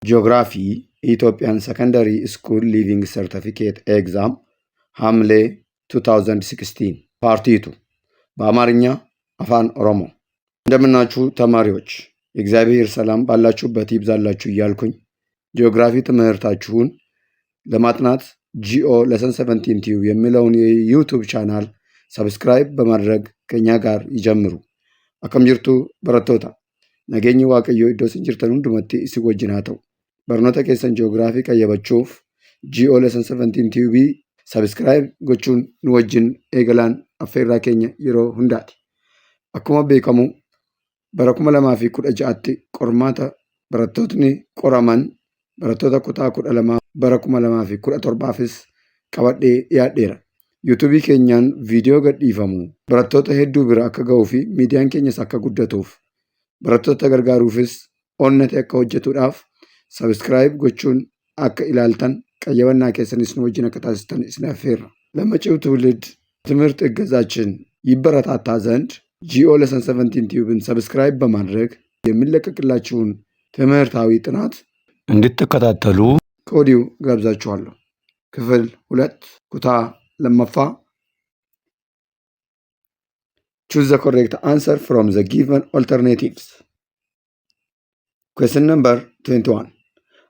ጂኦግራፊ ኢትዮጵያን ሰከንደሪ ስኩል ሊቪንግ ሰርተፊኬት ኤግዛም ሐምሌ 2016 ፓርቲቱ በአማርኛ አፋን ኦሮሞ። እንደምናችሁ ተማሪዎች፣ የእግዚአብሔር ሰላም ባላችሁበት ይብዛላችሁ እያልኩኝ ጂኦግራፊ ትምህርታችሁን ለማጥናት ጂኦ ለሰን 17 ቲዩብ የሚለውን የዩቱብ ቻናል ሰብስክራይብ በማድረግ ከኛ ጋር ይጀምሩ። አከም ጅርቱ በረቶታ ነገኝ ዋቀዮ ኢዶ ሲንጅርተን ሁንዱመtti isi wajjin haa ta'u. Barnoota keessan ji'oogiraafii qayyabachuuf ጂኦ ለሰን 17 ቲዩብ ሰብስክራይብ gochuun nu wajjin eegalaan affeerraa keenya yeroo hundaati. Akkuma beekamu bara 2016tti qormaata barattootni qoraman barattoota kutaa 12 bara 2017fis qabadhee dhiyaadheera. yuutuubii keenyaan viidiyoo gadhiifamu barattoota hedduu bira akka ga'uu fi miidiyaan keenyas akka guddatuuf barattoota gargaaruufis onnate akka hojjetuudhaaf ሰብስክራይብ gochuun akka ilaaltan qayyabannaa keessanis nu wajjin akka taasistan isin affeerra. ለመጪው ትውልድ ትምህርት እገዛችን ይበረታታ ዘንድ ጂኦ ለሰን 17 ቲዩብን ሰብስክራይብ በማድረግ የሚለቀቅላችሁን ትምህርታዊ ጥናት እንድትከታተሉ ከወዲሁ ጋብዛችኋለሁ። ክፍል 2 ኩታ ለመፋ choose the correct answer from the given alternatives. Question number 21.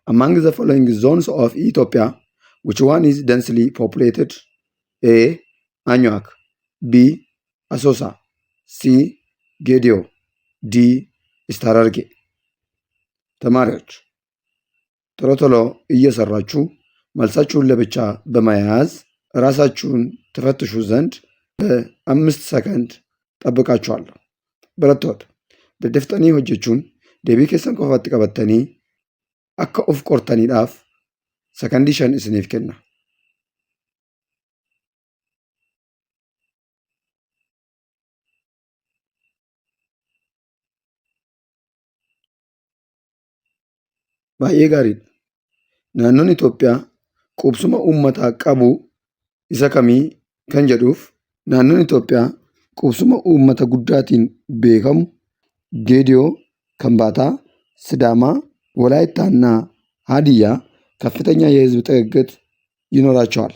Among the following zones of Ethiopia, which one is densely populated? A. Anyuak, B. Asosa, C. Gedio, D. Stararge. ተማሪዎች ቶሎ ቶሎ እየሰራችሁ መልሳችሁን ለብቻ በመያዝ ራሳችሁን ተፈትሹ ዘንድ በ5 ሰከንድ ጠብቃችኋለሁ። በረቶት deddeeftanii hojjechuun deebii keessan qofaatti qabattanii akka of qortaniidhaaf sakandii 5 isiniif kenna. Baay'ee gaariidha. Naannoon Itoophiyaa qubsuma uummataa qabu isa kamii kan jedhuuf naannoon Itoophiyaa qubsuma uummata guddaatiin beekamu Geediyoo, Kambaataa, ሲዳማ፣ ወላይታና ሀዲያ ከፍተኛ የህዝብ ጥግግት ይኖራቸዋል።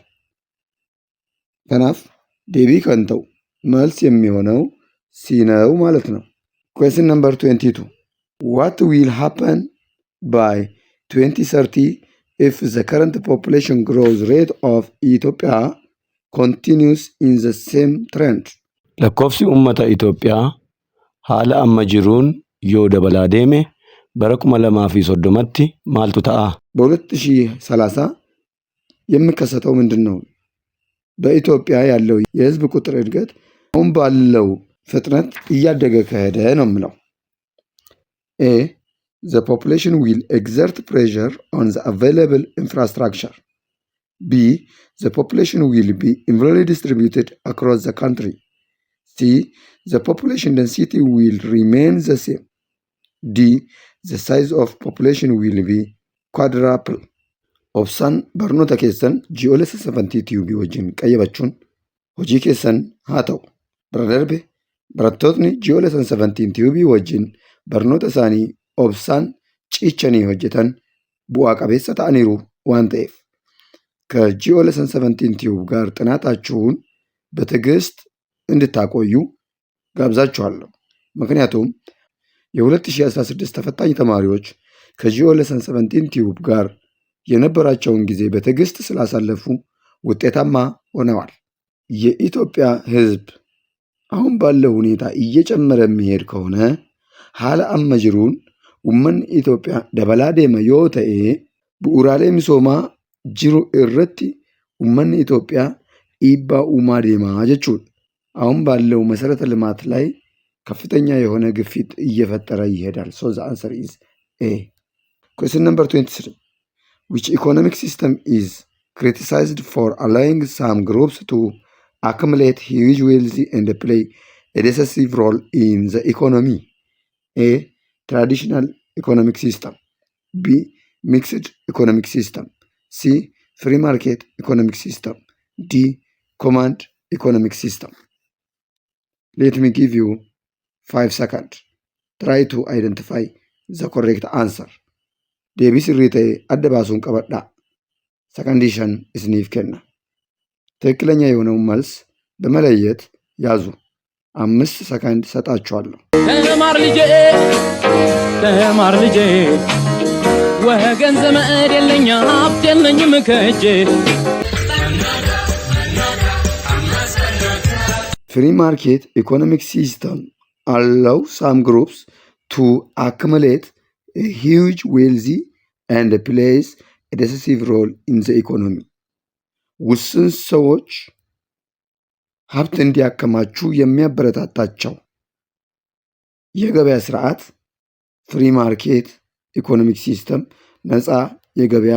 ከናፍ ዴቢ ከንተው መልስ የሚሆነው ሲ ነው ማለት ነው። ኩዌስችን ነምበር 22 what will happen by 2030 if the current population growth rate of Ethiopia continues in the same trend? lakkoofsi uummata Itoophiyaa haala amma jiruun yoo dabalaa deeme bara 2030tti maaltu ta'a? በ2030 የሚከሰተው ምንድን ነው? በኢትዮጵያ ያለው የህዝብ ቁጥር እድገት አሁን ባለው ፍጥነት እያደገ ከሄደ ነው የምለው። A. The population will exert pressure on the available infrastructure. B. The population will be evenly distributed across the country. C. The population density will remain the same. D. The size of population will be quadruple. Option barnoota keessan ji'oo lesson 17 tiyuubii wajjin qayyabachuun hojii keessan haa ta'u. Bira darbe barattootni ji'oo lesson 17 tiyuubii wajjin barnoota isaanii obsaan ciichanii hojjetan bu'aa qabeessa ta'aniiru waan ta'eef ከጂኦ lesson 17 ቲዩብ ጋር ጥናታችሁን በትዕግስት እንድታቆዩ ጋብዛችኋለሁ። ምክንያቱም የ2016 ተፈታኝ ተማሪዎች ከጂኦ lesson 17 ቲዩብ ጋር የነበራቸውን ጊዜ በትዕግስት ስላሳለፉ ውጤታማ ሆነዋል። የኢትዮጵያ ህዝብ አሁን ባለው ሁኔታ እየጨመረ የሚሄድ ከሆነ haala amma jiruun uummanni Itoophiyaa dabalaa deema yoo ta'e bu'uuraalee misoomaa jiru irratti uummanni Itoophiyaa dhiibbaa uumaa deemaa jechuudha. አሁን ባለው መሰረተ ልማት ላይ ከፍተኛ የሆነ ግፊት እየፈጠረ ይሄዳል። So the answer is A. Question number 23. Which economic system is criticized for allowing some groups to accumulate huge wealth and play a decisive role in the economy? A. Traditional economic system. B. Mixed economic system. C. Free market economic system. D. Command economic system. Let me give you 5 seconds. Try to identify the correct answer. deebii sirrii ta'e adda baasuun qabadhaa. ሰከንድ 5 isiniif kenna። ትክክለኛ የሆነውን መልስ በመለየት ያዙ። 5 ሰከንድ ሰጣችኋለሁ። ተማር ልጄ ወገን ዘመድ የለኝ ሀብት የለኝም ከእጄ። Free market economic system allow some groups to accumulate a huge wealthy and plays a decisive role in the economy. ውስን ሰዎች ሀብት እንዲያከማቹ የሚያበረታታቸው የገበያ ስርዓት ፍሪ ማርኬት ኢኮኖሚክ ሲስተም ነፃ የገበያ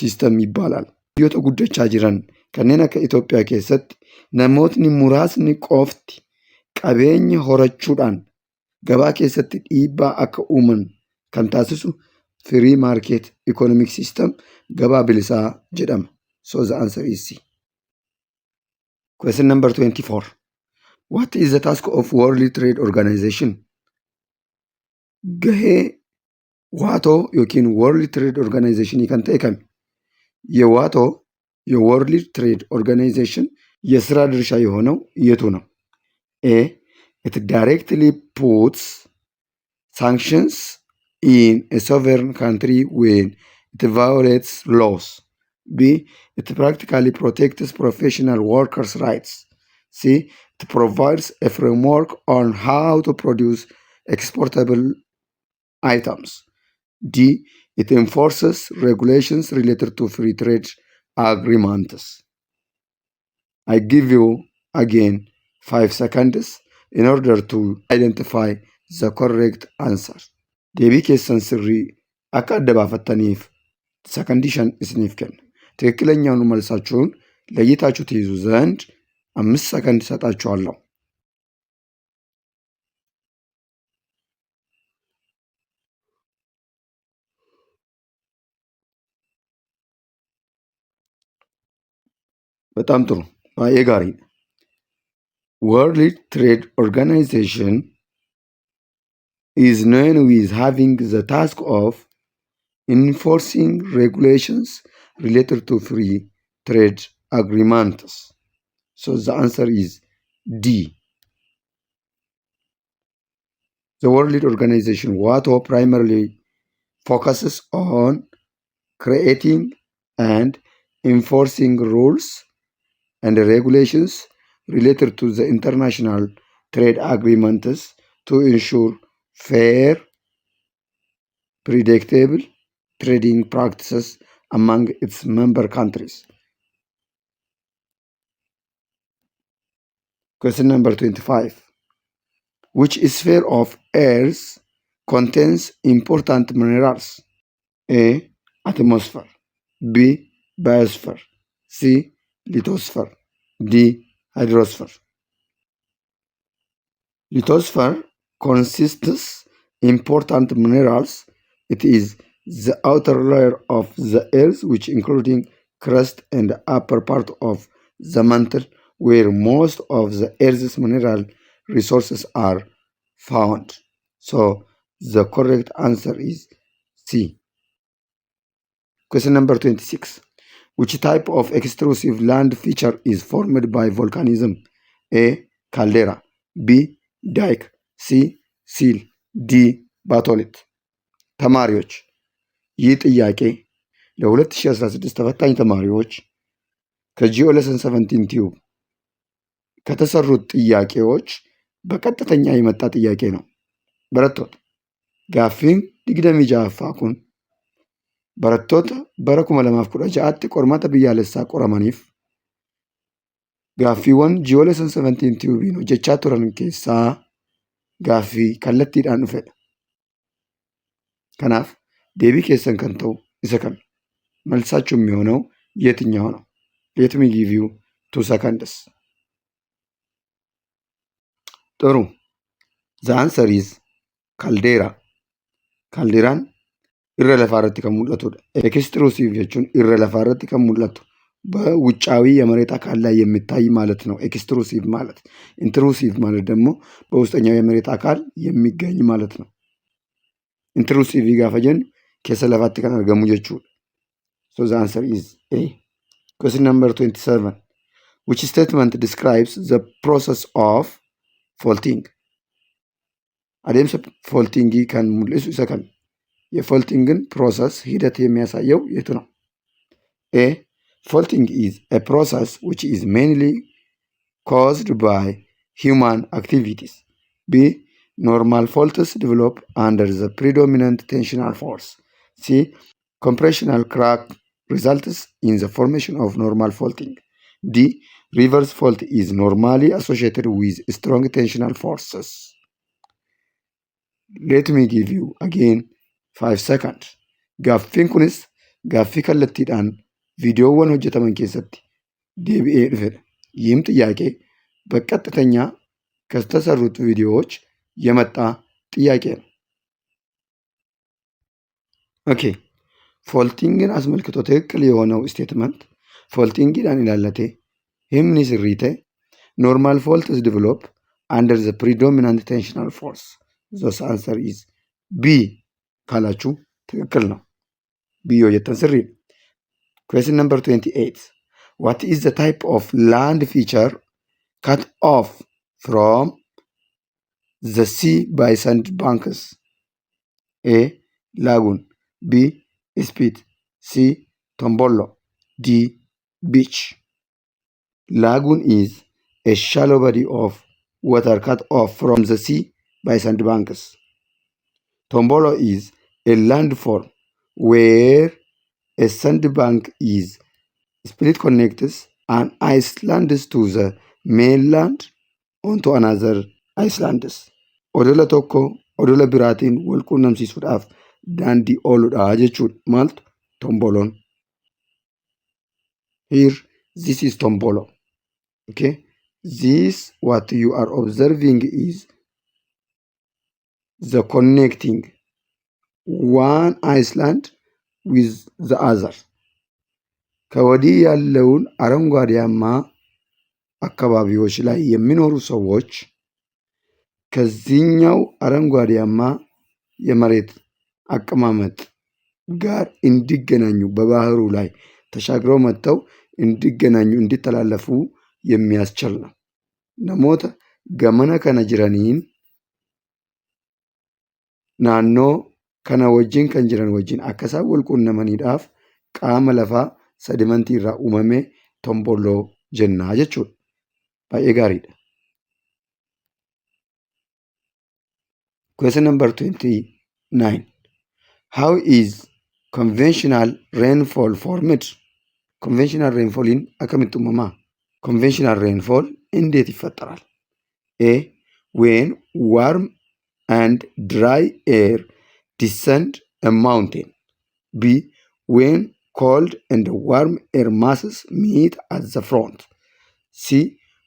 ሲስተም ይባላል። biyyoota guddachaa jiran kanneen akka Itoophiyaa keessatti namootni muraasni qofti qabeenya horachuudhaan gabaa keessatti dhiibbaa akka uuman kan taasisu free market economic system gabaa bilisaa jedhama. So the answer is C. Question number 24. What is the task of World Trade Organization? Gahee ዋቶ yookiin World Trade Organization kan ta'e kami? የዋቶ የወርልድ ትሬድ ኦርጋናይዜሽን የስራ ድርሻ የሆነው የቱ ነው? ኤ it directly puts sanctions in a sovereign country when it violates laws. B it practically protects professional workers' rights. C it provides a framework on how to produce exportable items. D it enforces regulations related to free trade agreements. I give you again 5 seconds in order to identify the correct answer. deebii keessan sirrii akka adda baafattaniif ሰከንድ 5 isiniif kenna. ትክክለኛውን መልሳችሁን ለይታችሁ ትይዙ ዘንድ 5 ሰከንድ ሰጣችኋለሁ። በጣም ጥሩ ባየ ጋሪ World Trade Organization is known with having the task of enforcing regulations related to free trade agreements. So the answer is D. The World Organization WATO primarily focuses on creating and enforcing rules and regulations related to the international trade agreements to ensure fair, predictable trading practices among its member countries. Question number 25. Which sphere of Earth contains important minerals? A. Atmosphere. B. Biosphere. C. Lithosphere. D. Hydrosphere. Lithosphere consists important minerals. It is the outer layer of the earth which including crust and upper part of the mantle where most of the earth's mineral resources are found. So the correct answer is C. Question number 26. Which type of extrusive land feature is formed by volcanism? A. Caldera. B. Dike. C. Seal. D. Batholith. ተማሪዎች ይህ ጥያቄ ለ2016 ተፈታኝ ተማሪዎች ከጂኦ ሌሰን 17 ቲዩብ ከተሰሩት ጥያቄዎች በቀጥተኛ የመጣ ጥያቄ ነው። በረቶት ጋፊን ዲግደሚ ጃፋ ኩን barattoota bara 2016tti qormaata biyyaalessaa qoramaniif gaaffiiwwan ji'oo leeson 17 tiዩbiin hojjechaa turan keessaa gaaffii kallattiidhaan dhufedha. kanaaf deebii keessan kan ta'u isa kan መልሳችሁ የሚሆነው የትኛው ነው? let me give you 2 seconds. ጥሩ the answer is caldera. ካልዴራን irra lafaa irratti kan mul'atudha. ኤክስትሩሲቭ jechuun irra lafaa irratti kan mul'atu በውጫዊ የመሬት አካል ላይ የሚታይ ማለት ነው። ኤክስትሩሲቭ ማለት ኢንትሩሲቭ ማለት ደግሞ በውስጠኛው የመሬት አካል የሚገኝ ማለት ነው። ኢንትሩሲቭ ጋፈጀን keessa lafaatti kan argamu jechuudha. So the answer is A. Question number 27. Which statement describes the process of faulting? አደምሰ ፎልቲንግ kan mul'isu isa kan የፎልቲንግን ፕሮሰስ ሂደት የሚያሳየው የቱ ነው? A. Faulting is a process which is mainly caused by human activities. B. Normal faults develop under the predominant tensional force. C. Compressional crack results in the formation of normal faulting. D. Reverse fault is normally associated with strong tensional forces. Let me give you again 5 seconds. Gaaffiin kunis gaaffii kallattiidhaan viidiyoowwan hojjetaman keessatti deebi'ee dhufedha. ይህም ጥያቄ በቀጥተኛ ከተሰሩት ቪዲዮዎች የመጣ ጥያቄ ነው። ኦኬ ፎልቲንግን አስመልክቶ ትክክል የሆነው ስቴትመንት ፎልቲንግን ይላለቴ himni sirriite normal faults develop under the predominant tensional force. The answer is B ካላችሁ ትክክል ነው። B የየተን ስሪ። Question number 28. What is the type of land feature cut off from the sea by sandbanks? A. Lagoon. B. Spit. C. Tombolo. D. Beach. Lagoon is a shallow body of water cut off from the sea by sandbanks. Tombolo is a landform where a sandbank is split connects an island to the mainland onto another islands. Odola tokko odola biraatiin wal quunnamsiisuudhaaf daandii ooludha jechuudha. Maaltu tomboloon? Here this is tombolo. Okay, this what you are observing is the connecting one island with the other. ከወዲህ ያለውን አረንጓዴያማ አካባቢዎች ላይ የሚኖሩ ሰዎች ከዚህኛው አረንጓዴያማ የመሬት አቀማመጥ ጋር እንዲገናኙ በባህሩ ላይ ተሻግረው መጥተው እንዲገናኙ እንዲተላለፉ የሚያስችል ነው። namoota gamana kana jiraniin naannoo kana wajjin kan jiran wajjin akka isaan wal quunnamaniidhaaf qaama lafaa sedimentii irraa uumame tomboloo jennaa jechuudha. Baay'ee gaariidha. Question number 29. How is conventional rainfall formed? Conventional rainfall in akkamitti uumamaa? Conventional rainfall እንዴት ይፈጠራል? A. When warm and dry air descend a mountain. B. When cold and warm air masses meet at the front. C.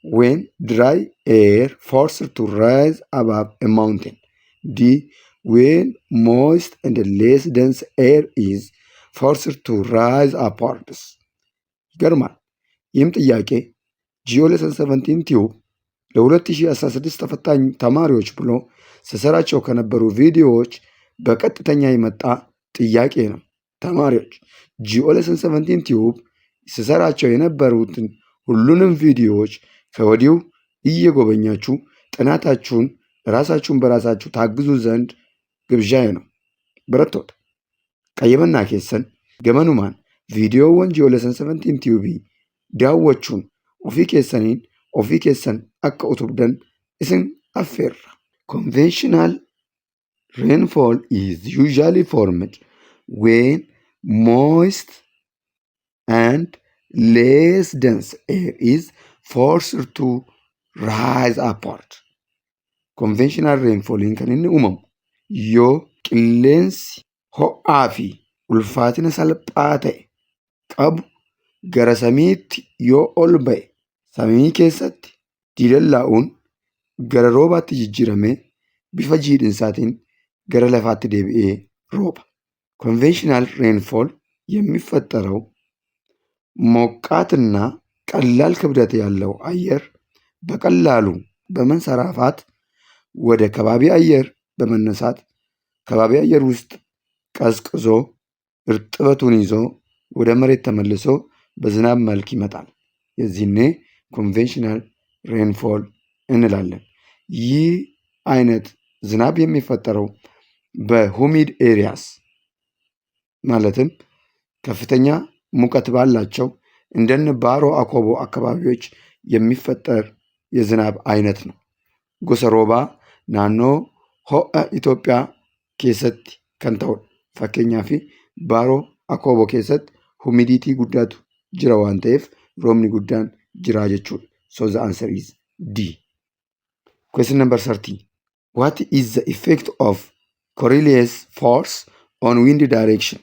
When dry air forced to rise above a mountain. D. When moist and less dense air is forced to rise upwards. ይገርማል። ይህም ጥያቄ ጂኦ ሌሰን 17 ቲዩብ ለ2016 ተፈታኝ ተማሪዎች ብሎ ስሰራቸው ከነበሩ ቪዲዮዎች በቀጥተኛ የመጣ ጥያቄ ነው። ተማሪዎች ጂኦ ሌሰን 17 ቲዩብ ስሰራቸው የነበሩትን ሁሉንም ቪዲዮዎች ከወዲሁ እየጎበኛችሁ ጥናታችሁን ራሳችሁን በራሳችሁ ታግዙ ዘንድ ግብዣዬ ነው። በረቶት ቀየመና ኬሰን ገመኑማን ቪዲዮውን ጂኦ ሌሰን 17 ቲዩብ daawwachuun ofii keessaniin ofii keessan akka utubdan isin affeerra. Conventional rainfall is usually formed when moist and less dense air is forced to rise upward. Conventional rainfall kan inni uumamu yoo qilleensi ho'aa fi ulfaatina salphaa ta'e qabu gara samiitti yoo ol ba'e samii keessatti diilallaa'uun gara roobaatti jijjiiramee bifa jiidhinsaatiin gara lafaatti deebi'ee rooba. ኮንቬንሽናል ሬንፎል የሚፈጠረው ሞቃትና ቀላል ክብደት ያለው አየር በቀላሉ በመንሰራፋት ወደ ከባቢ አየር በመነሳት ከባቢ አየር ውስጥ ቀዝቅዞ እርጥበቱን ይዞ ወደ መሬት ተመልሶ በዝናብ መልክ ይመጣል። የዚህኔ ኮንቬንሽናል ሬንፎል እንላለን። ይህ አይነት ዝናብ የሚፈጠረው በሁሚድ ኤሪያስ ማለትም ከፍተኛ ሙቀት ባላቸው እንደነ ባሮ አኮቦ አካባቢዎች የሚፈጠር የዝናብ አይነት ነው። ጎሰ ሮባ ናኖ ሆ'a ኢትዮጵያ ኬሰት ከንተው ፈከኛ ፊ ባሮ አኮቦ ኬሰት ሁሚዲቲ ጉዳቱ ጅራ ዋን ta'eef roobni guddaan jira jechuudha. So the answer is D. Question number 13. What is the effect of Coriolis force on wind direction?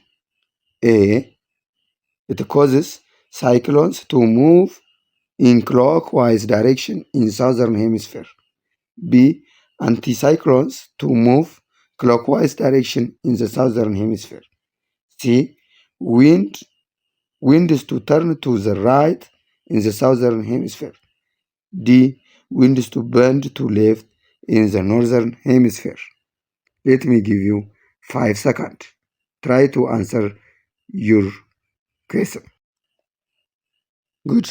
A. It causes cyclones to move in clockwise direction in southern hemisphere. B. Anticyclones to move clockwise direction in the southern hemisphere. C. Winds to turn to the right in the southern hemisphere. D. Winds to bend to left in the northern hemisphere. Let me give you 5 seconds. Try to answer your question. Good.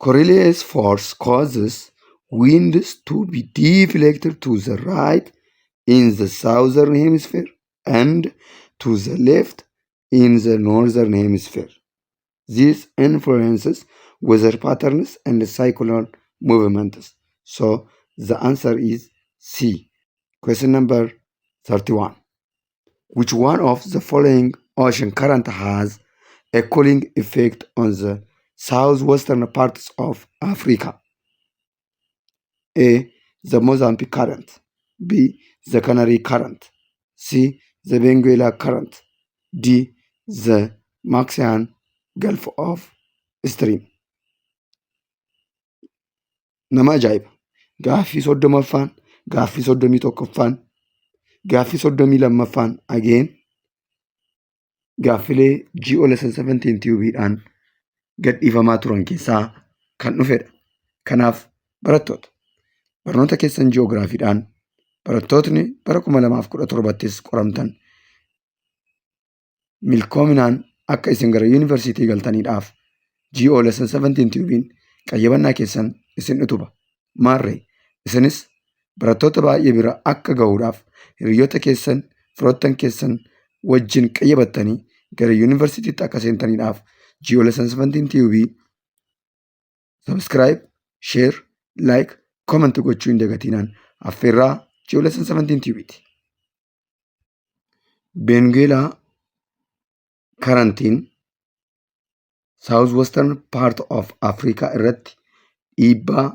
Coriolis force causes winds to be deflected to the right in the southern hemisphere and to the left in the northern hemisphere. This influences weather patterns and cyclone movements. So the answer is C. Question number 31. Which one of the following ocean current has a cooling effect on the southwestern parts of Africa? A. The Mozambique current. B. The Canary current. C. The Benguela current. D. The Maxian Gulf of Stream. Nama ajaa'iba! Gaaffii 30ffaan, gaaffii 31ffaan, gaaffii 32ffaan ageen gaaffilee GO lesson 17 tiyubiidhaan gadhiifamaa turan keessaa kan dhufedha. Kanaaf barattoota barnoota keessan ji'oogiraafiidhaan barattootni bara 2017ttis qoramtan milkoominaan akka isin gara yuunivarsiitii galtaniidhaaf GO lesson 17 tiyubiin qayyabannaa keessan isin utuba. Maarree isinis barattoota baay'ee bira akka gahuudhaaf hiriyoota keessan, firoottan keessan wajjin qayyabattanii gara yuunivarsiitiitti akka seentaniidhaaf GO lesson 17 tiyubii subscribe, share, like, comment gochuu hin dagatinaan affeerraa GO lesson 17 tiyubiiti. Benguela karantiin South Western part of Africa irratti dhiibbaa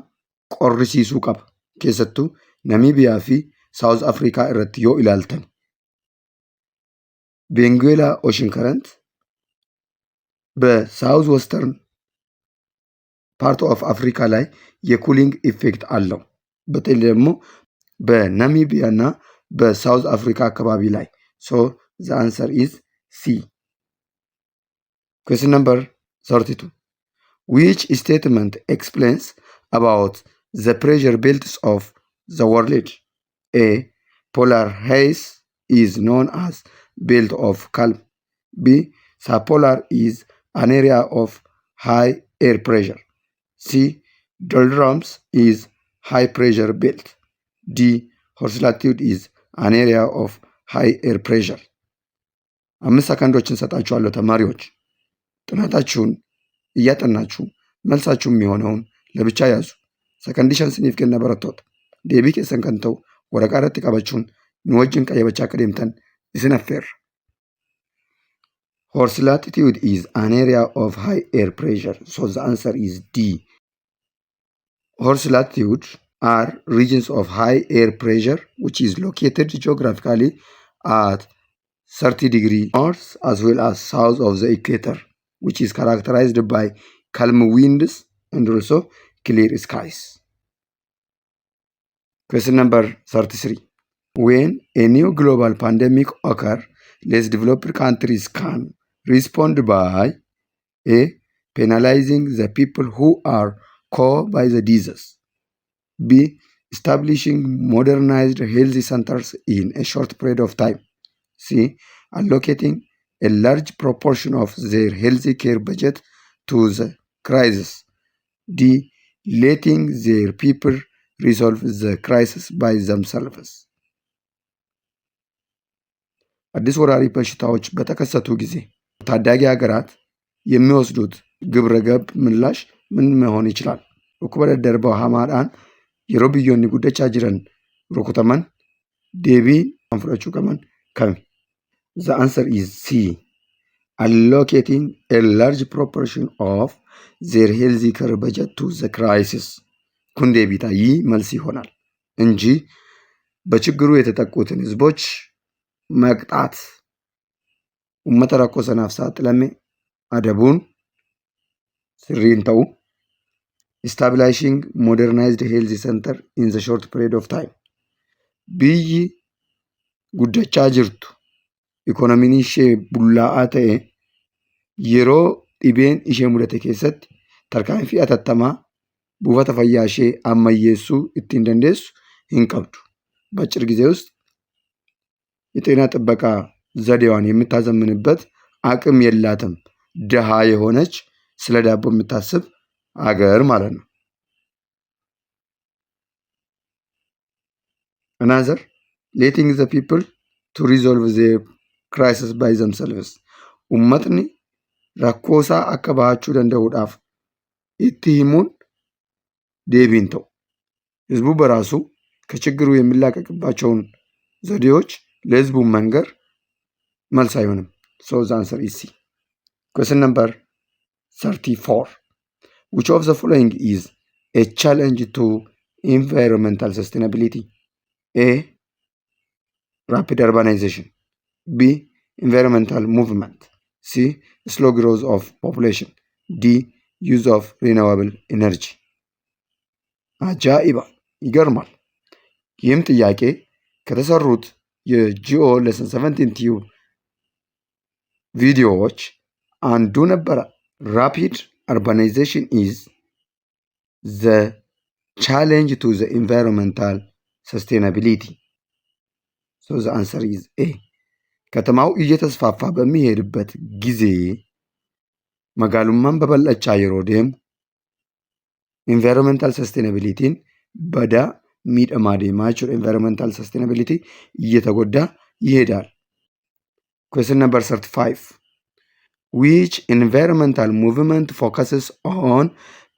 qorrisiisuu qaba. Keessattuu Namibiyaa fi South Africa irratti yoo ilaaltan. Benguela Ocean Current በሳውዝ ወስተርን ፓርት ኦፍ አፍሪካ ላይ የኩሊንግ ኢፌክት አለው። በተለይ ደግሞ በናሚቢያ እና በሳውዝ አፍሪካ አካባቢ ላይ። ሶ ዘ አንሰር ኢዝ ሲ። ኩዌስችን ነምበር 32 which statement explains about the pressure belts of the world? A. Polar haze is known as belt of calm. B. Subpolar is an area of high air pressure. C. Doldrums is high pressure belt. D. Horse latitude is an area of high air pressure. 5 ሰከንዶችን ሰጣችኋለሁ ተማሪዎች። ጥናታችሁን እያጠናችሁ መልሳችሁ የሚሆነውን ለብቻ ያዙ። ሰከንዲሸን ስኒፍ ከነ በረቶት ዴቢ ከሰን ከንተው ወረቃረት ተቀበቹን ንወጅን ቀየበቻ ከደምተን isnaffer. Horse latitude is an area of high air pressure. So the answer is D. Horse latitude are regions of high air pressure which is located geographically at 30 degrees north as well as south of the equator, which is characterized by calm winds and also clear skies. Question number 33. When a new global pandemic occurs, less developed countries can respond by A. Penalizing the people who are caught by the disease. B. Establishing modernized health centers in a short period of time. C. Allocating a large proportion of their health care budget to the crisis. D. Letting their people resolve the crisis by themselves. አዲስ ወራሪ በሽታዎች በተከሰቱ ጊዜ ታዳጊ ሀገራት የሚወስዱት ግብረ ገብ ምላሽ ምን መሆን ይችላል? dhukkuba daddarba hamaadhaan yeroo biyyoonni guddachaa jiran rukutaman deebii kan fudhachuu qaban kami? The answer is C. Allocating a large proportion of their health care budget to the crisis. kun deebii ta'a ይህ መልስ ይሆናል እንጂ በችግሩ የተጠቁትን ህዝቦች መቅጣት ummata rakkoo sanaaf saaxilame adabuun sirriin ta'u. Establishing modernized health center in the short period of time. Biyyi guddachaa jirtu ikoonomiin ishee bullaa'aa ta'e yeroo dhibeen ishee mudate keessatti tarkaanfii atattamaa buufata fayyaa ishee ammayyeessuu ittiin dandeessu hin qabdu. በአጭር ጊዜ ውስጥ የጤና ጥበቃ ዘዴዋን የምታዘምንበት አቅም የላትም። ድሃ የሆነች ስለ ዳቦ የምታስብ አገር ማለት ነው። Another, letting the people to resolve their crisis by themselves. ummatni rakkoo isaa akka bahachuu danda'uudhaaf itti himuun deebiin ta'u. ህዝቡ በራሱ ከችግሩ የሚላቀቅባቸውን ዘዴዎች ለህዝቡ መንገር መልስ አይሆንም። So the answer is C. Question number 34. Which of the following is a challenge to environmental sustainability? A. Rapid urbanization. B. Environmental movement. C. Slow growth of population. D. Use of renewable energy. አጃኢባ ይገርማል። ይህም ጥያቄ ከተሰሩት የጂኦ ሌሰን 17 ቲዩብ ቪዲዮዎች አንዱ ነበረ። Rapid urbanization is the challenge to the environmental sustainability. So the answer is A. ከተማው እየተስፋፋ በሚሄድበት ጊዜ መጋሉማን በበለቻ የሮዴም environmental sustainability በዳ ሚደማ ዴማቹር environmental sustainability እየተጎዳ ይሄዳል። Question number 35. Which environmental movement focuses on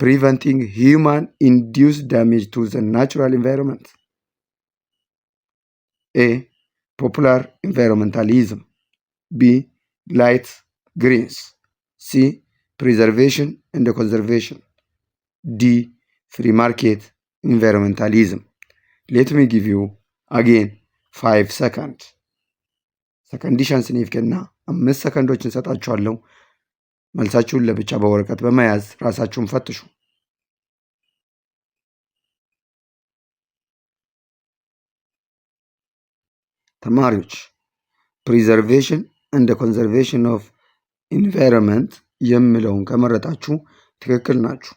preventing human-induced damage to the natural environment? A. Popular environmentalism. B. Light greens. C. Preservation and conservation. D. Free market environmentalism. Let me give you again 5 seconds. ሰከንዲሻን ስኒፍ ከና 5 ሰከንዶችን ሰጣችኋለሁ። መልሳችሁን ለብቻ በወረቀት በመያዝ ራሳችሁን ፈትሹ። ተማሪዎች ፕሪዘርቬሽን እንደ ኮንዘርቬሽን ኦፍ ኢንቫይሮንመንት የሚለውን ከመረጣችሁ ትክክል ናችሁ።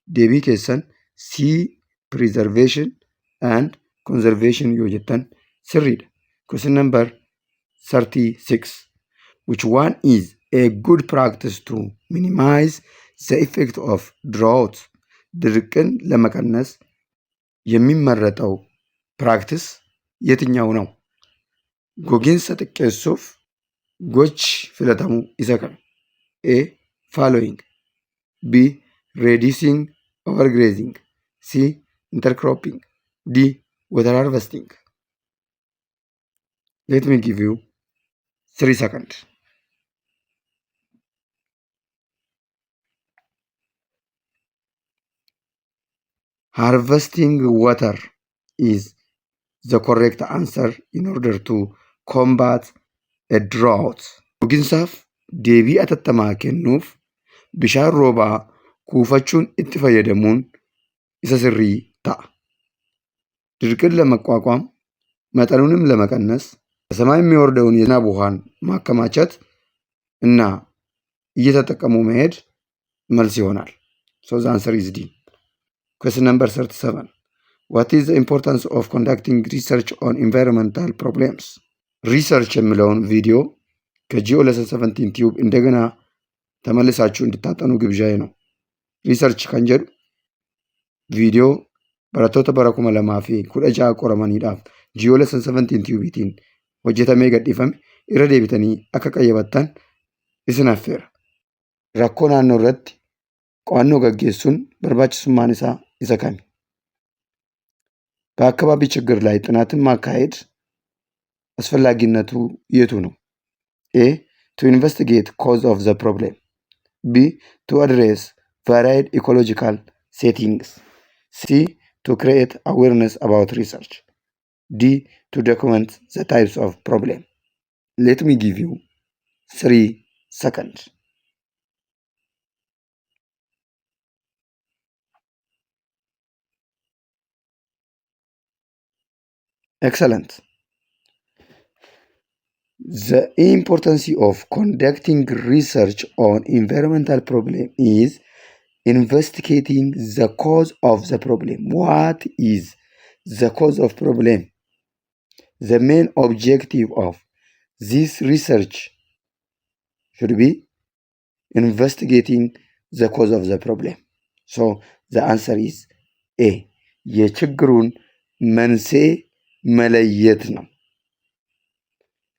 ዴቢ ኬሰን ሲ ፕሪዘርቬሽን አንድ ኮንዘርቬሽን ዮጀተን ስሪደ። ኩዌስችን ነምበር 36. Which one is a good practice to minimize the effect of drought? ድርቅን ለመቀነስ የሚመረጠው ፕራክቲስ የትኛው ነው? ጎጊንሰ xiqqeessuuf gochi filatamu isa kam? A. Following. B. Reducing overgrazing. C. Intercropping. D. Water harvesting. Let me give you 3 seconds. Harvesting water is the correct answer in order to combat a drought. Gogiinsaaf deebii atattamaa kennuuf bishaan roobaa kuufachuun itti fayyadamuun isa sirrii ta'a. ድርቅን ለመቋቋም መጠኑንም ለመቀነስ ከሰማይ የሚወርደውን የዝናብ ውሃን ማከማቸት እና እየተጠቀሙ መሄድ መልስ ይሆናል። So the answer is D. Question number 37. What is the importance of conducting research on environmental problems? ሪሰርች የሚለውን ቪዲዮ ከጂኦ ሌሰን 17 ቲዩብ እንደገና ተመልሳችሁ እንድታጠኑ ግብዣዬ ነው። ሪሰርች kan jedhu viidiyoo barattoota bara 2016 qoramaniidhaaf ji'oo lesson 17 tiዩbiitiin hojjetamee gadhiifame irra deebitanii akka qayyabattan isin affeera. Rakkoo naannoo irratti qo'annoo gaggeessuun barbaachisummaan isaa isa kami? በአካባቢ ችግር ላይ ጥናትን ማካሄድ አስፈላጊነቱ የቱ ነው? A. To investigate cause of the problem. B. To address varied ecological settings. C. To create awareness about research. D. To document the types of problem. Let me give you 3 seconds. Excellent. The importance of conducting research on environmental problem is investigating the cause of the problem. What is the cause of problem? The main objective of this research should be investigating the cause of the problem. So the answer is A. የችግሩን መንስኤ መለየት ነው።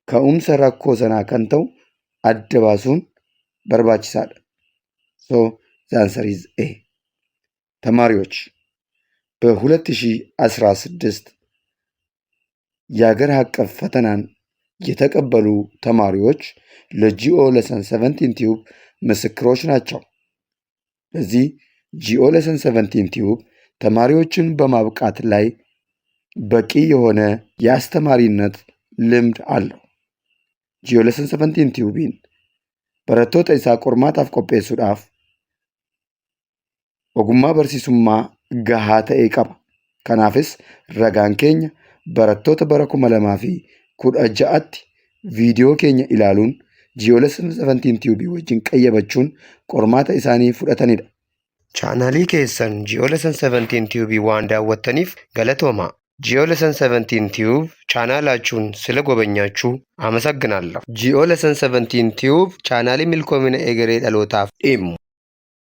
ከኡምሰ rakkoo sanaa kan ta'u adda baasuun barbaachisaadha. So the answer is A. ተማሪዎች በ2016 የሀገር አቀፍ ፈተናን የተቀበሉ ተማሪዎች ለጂኦ ሌሰን 17 ቲዩብ ምስክሮች ናቸው። ለዚህ ጂኦ ሌሰን 17 ቲዩብ ተማሪዎችን በማብቃት ላይ በቂ የሆነ የአስተማሪነት ልምድ አለው። ጂኦ ሌሰን 17 ቲዩቢin barattoota isaa qormaataaf qopheessuudhaaf ogummaa barsiisummaa gahaa ta'e qaba. Kanaafis ragaan keenya barattoota bara 2016tti viidiyoo keenya ilaaluun ጂኦ ሌሰን 17 ቲዩbii wajjin qayyabachuun qormaata isaanii fudhatanidha. chaanaalii keessan ጂኦ ሌሰን 17 ቲዩbii waan daawwattaniif galatooma. ጂኦ ሌሰን 17 ቲዩብ ቻናላችሁን ስለጎበኛችሁ አመሰግናለሁ። ጂኦ ሌሰን 17 ቲዩብ ቻናሊ milkoomina egeree dhalootaaf dhimmu